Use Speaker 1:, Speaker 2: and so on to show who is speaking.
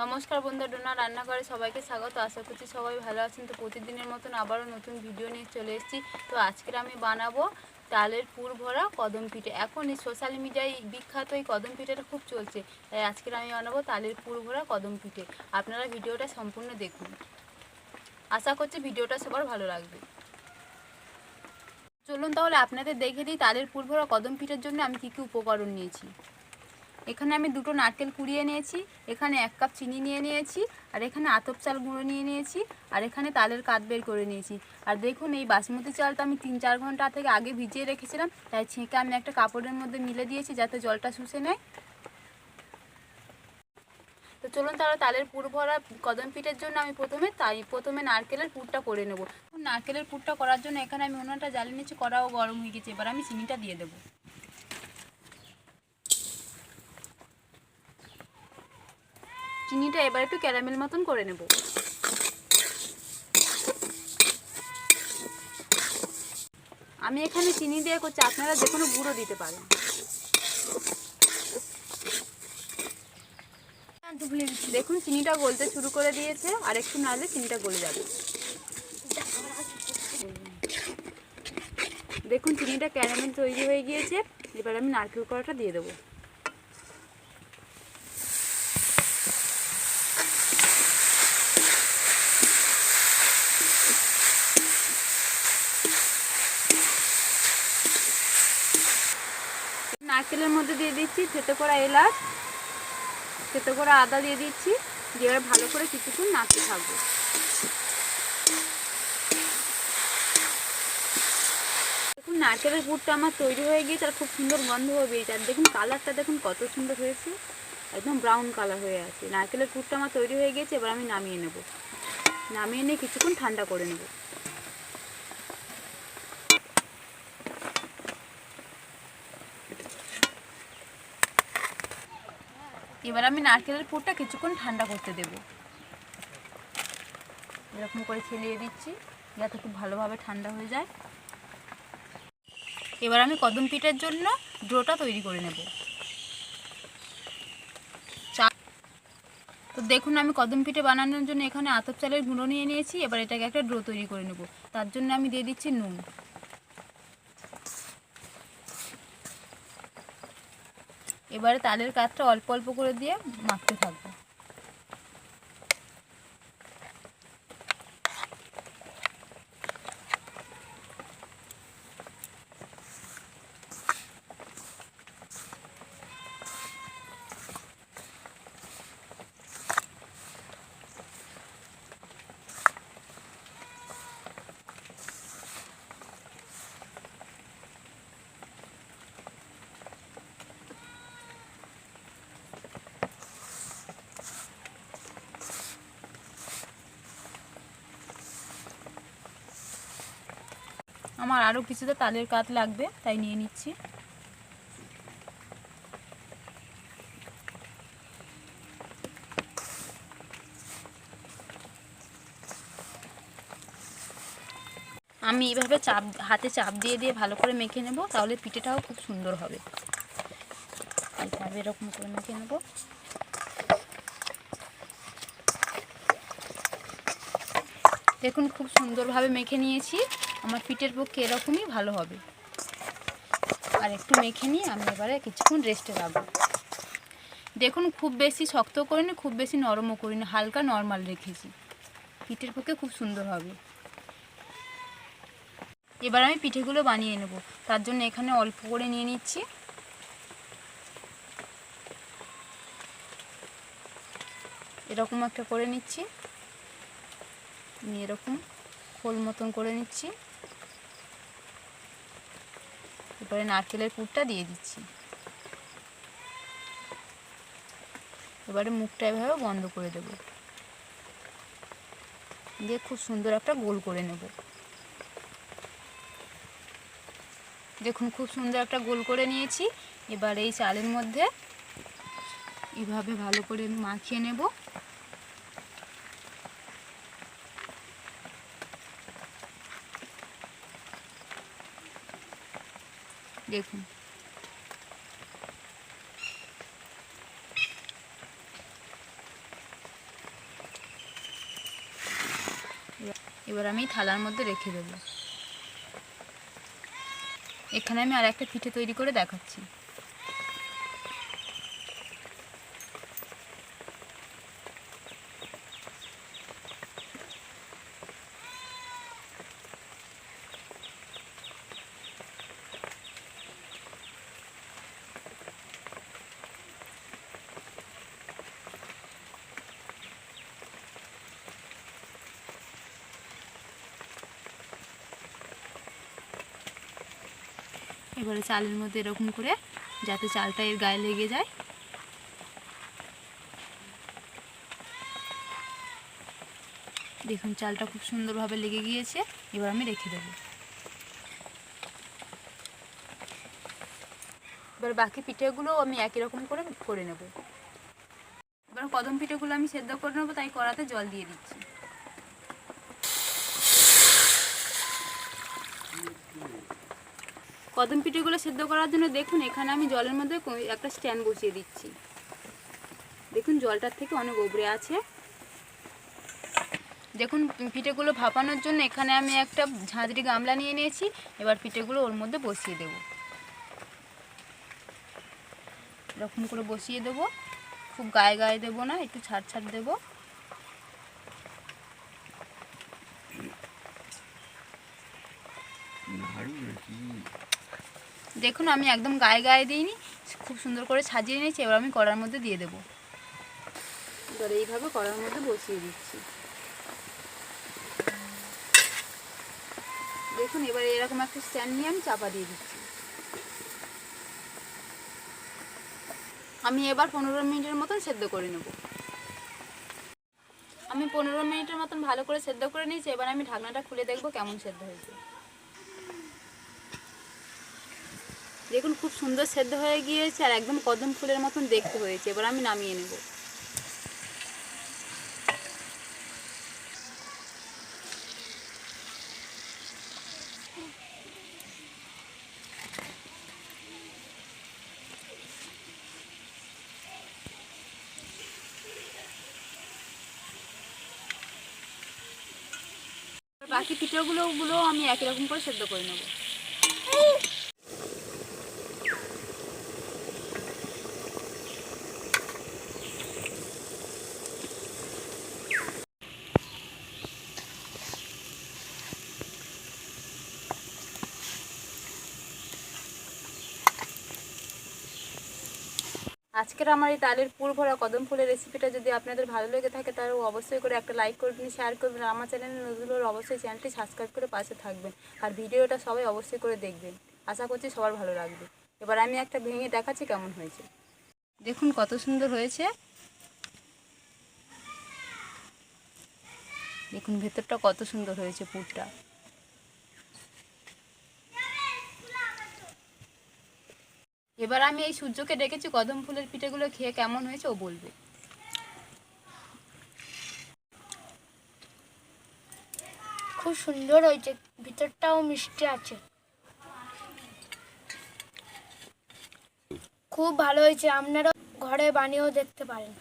Speaker 1: নমস্কার বন্ধুরা, ডোনার রান্নাঘরে সবাইকে স্বাগত। আশা করছি সবাই ভালো আছেন। তো প্রতিদিনের মতন আবারও নতুন ভিডিও নিয়ে চলে এসেছি। তো আজকের আমি বানাবো তালের পুর ভরা কদম পিঠে। এখন এই সোশ্যাল মিডিয়ায় বিখ্যাত এই কদম পিঠেটা খুব চলছে, তাই আজকের আমি বানাবো তালের পুর ভরা কদম পিঠে। আপনারা ভিডিওটা সম্পূর্ণ দেখুন, আশা করছি ভিডিওটা সবার ভালো লাগবে। চলুন তাহলে আপনাদের দেখে দিই তালের পুর ভরা কদম পিঠের জন্য আমি কী কী উপকরণ নিয়েছি। এখানে আমি দুটো নারকেল কুড়িয়ে নিয়েছি, এখানে 1 কাপ চিনি নিয়ে নিয়েছি, আর এখানে আতপ চাল গুঁড়ো নিয়ে নিয়েছি, আর এখানে তালের কাঠ বের করে নিয়েছি। আর দেখুন এই বাসমতি চালটা আমি 3-4 ঘন্টা থেকে আগে ভিজিয়ে রেখেছিলাম, তাই ছেঁকে আমি একটা কাপড়ের মধ্যে মিলে দিয়েছি যাতে জলটা শুষে নেয়। তো চলুন তাহলে তালের পুর ভরা কদম পিঠের জন্য আমি প্রথমে নারকেলের পুরটা করে নেব। নারকেলের পুরটা করার জন্য এখানে আমি উনুনটা জ্বালিয়ে নিয়েছি, কড়াও গরম হয়ে গেছে। এবার আমি চিনিটা দিয়ে দেবো। চিনিটা এবার একটু ক্যারামেল মতন করে নেব। আমি এখানে চিনি দিয়ে করছি, আপনারা যে কোনো গুঁড়ো দিতে পারেন। দেখুন চিনিটা গলতে শুরু করে দিয়েছে, আর একটু নাড়লে চিনিটা গলে যাবে। দেখুন চিনিটা ক্যারামেল তৈরি হয়ে গিয়েছে। এবার আমি নারকেল কড়াটা দিয়ে দেবো। নারকেলের মধ্যে দিয়ে দিচ্ছি থেতো করা এলাচ, থেতো করা আদা দিয়ে দিচ্ছি, দিয়ে এবার ভালো করে কিছুক্ষণ নাড়তে থাকবো। দেখুন নারকেলের পুরটা আমার তৈরি হয়ে গিয়েছে, আর খুব সুন্দর গন্ধ বেরিয়েছে। আর দেখুন কালারটা দেখুন কত সুন্দর হয়েছে, একদম ব্রাউন কালার হয়ে আছে। নারকেলের পুরটা আমার তৈরি হয়ে গিয়েছে, এবার আমি নামিয়ে নেব। নামিয়ে নিয়ে কিছুক্ষণ ঠান্ডা করে নেব। এবার আমি নারকেলের পুরটা কিছুক্ষণ ঠান্ডা করতে দেব। এরকম করে ছেলিয়ে দিচ্ছি যাতে খুব ভালোভাবে ঠান্ডা হয়ে যায়। এবার আমি কদম পিঠের জন্য ডোটা তৈরি করে নেব। তো দেখুন আমি কদম পিঠে বানানোর জন্য এখানে আতপ চালের গুঁড়ো নিয়ে নিয়েছি। এবার এটাকে একটা ডো তৈরি করে নেব। তার জন্য আমি দিয়ে দিচ্ছি নুন। এবারে তালের কাঠটা অল্প অল্প করে দিয়ে মাখতে থাকবো। আমার আরও কিছুটা তালের কাঠ লাগবে, তাই নিয়ে নিচ্ছি। আমি এইভাবে হাতে চাপ দিয়ে দিয়ে ভালো করে মেখে নেব, তাহলে পিঠেটাও খুব সুন্দর হবে। এইভাবে এরকম করে মেখে নেব। দেখুন খুব সুন্দরভাবে মেখে নিয়েছি। আমার পিঠের পক্ষে এরকমই ভালো হবে। আর একটু মেখে নিয়ে আমি এবারে কিছুক্ষণ রেস্টে রাখবো। দেখুন খুব বেশি শক্ত করিনি, খুব বেশি নরমও করিনি, হালকা নর্মাল রেখেছি। পিঠের পক্ষে খুব সুন্দর হবে। এবার আমি পিঠেগুলো বানিয়ে নেব। তার জন্য এখানে অল্প করে নিয়ে নিচ্ছি। এরকম একটা করে নিচ্ছি, এরকম খোল মতন করে নিচ্ছি। এবারে নারকেলের পুরটা দিয়ে দিচ্ছি। এবারে মুখটা এভাবে বন্ধ করে দেব, দিয়ে খুব সুন্দর একটা গোল করে নেব। দেখুন খুব সুন্দর একটা গোল করে নিয়েছি। এবার এই চালের মধ্যে এইভাবে ভালো করে মাখিয়ে নেব। দেখুন এবার আমি থালার মধ্যে রেখে দেবো। এখানে আমি আর একটা পিঠে তৈরি করে দেখাচ্ছি। এবারে চালের মধ্যে এরকম করে যাতে চালটা এর গায়ে লেগে যায়, দেখুন চালটা খুব সুন্দরভাবে লেগে গিয়েছে। এবার আমি রেখে দেবো। এবার বাকি পিঠেগুলো আমি একই রকম করে নেব। এবার কদম পিঠেগুলো আমি সেদ্ধ করে নেবো, তাই কড়াতে জল দিয়ে দিচ্ছি। কদম পিঠেগুলো সেদ্ধ করার জন্য দেখুন এখানে আমি জলের মধ্যে একটা স্ট্যান্ড বসিয়ে দিচ্ছি। দেখুন জলটার থেকে অনেক উপরে আছে। দেখুন পিঠেগুলো ভাপানোর জন্য এখানে আমি একটা ঝাঁঝরি গামলা নিয়ে নিয়েছি। এবার পিঠেগুলো ওর মধ্যে বসিয়ে দেব। এরকম করে বসিয়ে দেবো, খুব গায়ে গায়ে দেবো না, একটু ছাড় ছাড় দেবো। দেখুন আমি একদম গায়ে গায়ে দিইনি, খুব সুন্দর করে সাজিয়ে নিয়েছি। এবার আমি কড়ার মধ্যে দিয়ে দেবো। এবার এইভাবে কড়ার মধ্যে বসিয়ে দিচ্ছি। দেখুন এবার এরকম একটা স্ট্যান্ড নিয়ে আমি চাপা দিয়ে দিচ্ছি। আমি এবার 15 মিনিটের মতন সেদ্ধ করে নেব। আমি 15 মিনিটের মতন ভালো করে সেদ্ধ করে নিয়েছি। এবার আমি ঢাকনাটা খুলে দেখবো কেমন সেদ্ধ হয়েছে। দেখুন খুব সুন্দর সেদ্ধ হয়ে গিয়েছে আর একদম কদম ফুলের মতন দেখতে হয়েছে। এবার আমি নামিয়ে নেব। বাকি পিঠেগুলো আমি একই রকম করে সেদ্ধ করে নেব। আজকের আমার এই তালের পুর ভরা কদম ফুলের রেসিপিটা যদি আপনাদের ভালো লেগে থাকে তাহলে অবশ্যই করে একটা লাইক করবেন, শেয়ার করবেন। আমার চ্যানেলে নতুন হলে অবশ্যই চ্যানেলটি সাবস্ক্রাইব করে পাশে থাকবেন। আর ভিডিওটা সবাই অবশ্যই করে দেখবেন। আশা করছি সবার ভালো লাগবে। এবার আমি একটা ভেঙে দেখাচ্ছি কেমন হয়েছে। দেখুন কত সুন্দর হয়েছে। দেখুন ভেতরটা কত সুন্দর হয়েছে পুরটা। এবার আমি এই সূর্যকে ডেকেছি কদম ফুলের পিঠেগুলো খেয়ে কেমন হয়েছে ও বলবে।
Speaker 2: খুব সুন্দর হয়েছে, ভিতরটাও মিষ্টি আছে, খুব ভালো হয়েছে। আপনারা ঘরে বানিয়েও দেখতে পারেন।